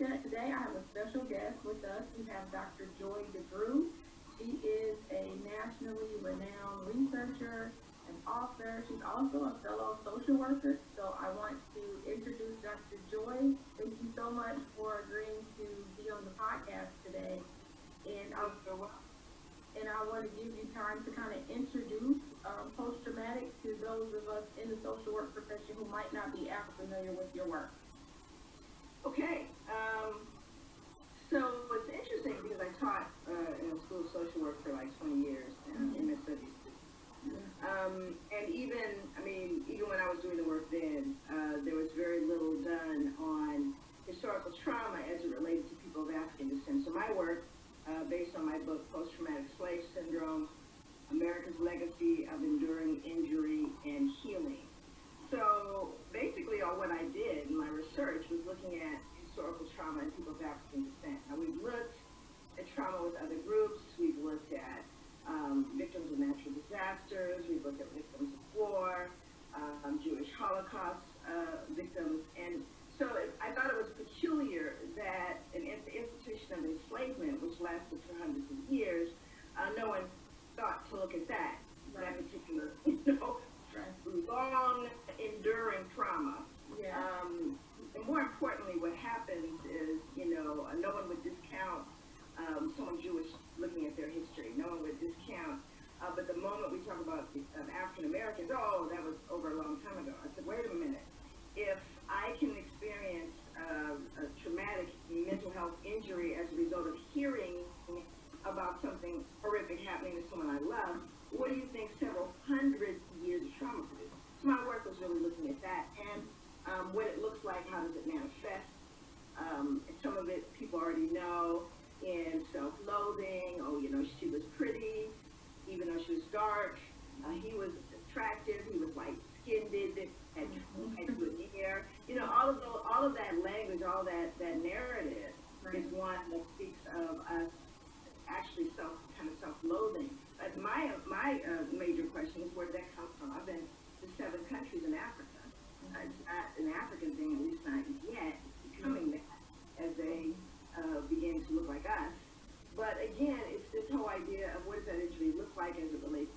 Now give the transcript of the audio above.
today I have a special guest with us. We have Dr. Joy DeGruy. She is a nationally renowned researcher and author. She's also a fellow social worker. So I want to introduce Dr. Joy. Thank you so much for agreeing to be on the podcast today. And I, and I want to give you time to kind of introduce post-traumatic to those of us in the social work profession who might not be as familiar with your work. Okay, so it's interesting because I taught in a school of social work for like 20 years in Mississippi. And even when I was doing the work then, there was very little done on historical trauma as it related to people of African descent. So my work, based on my book, Post-Traumatic Slave Syndrome, America's Legacy of Enduring Injury and Healing. So basically all what I did in my research was looking at historical trauma in people of African descent. Now we've looked at trauma with other groups, we've looked at victims of natural disasters, we've looked at victims of war, Jewish Holocaust victims, and so I thought it was peculiar that the institution of enslavement, which lasted for hundreds of years, no one thought to look at that particular, long enduring trauma. Yeah. And more importantly, what happens is, no one would discount someone Jewish looking at their history. No one would discount. But the moment we talk about African Americans, that was over a long time ago. I said, wait a minute. If I can experience a traumatic mental health injury as a result of hearing about something horrific happening to someone I love, what do you think several hundred years of trauma produce? So my work was really looking at that and what it looks like, how does it manifest. Some of it people already know in self-loathing. She was pretty, even though she was dark. He was attractive. He was light-skinned, had good hair. All of that language, all that narrative is one that speaks of us actually self-loathing. But my major question is, where did that come from? I've been to 7 countries in Africa. It's not an African thing, at least not yet. It's becoming that as they begin to look like us. But again, it's this whole idea of what does that injury look like as it relates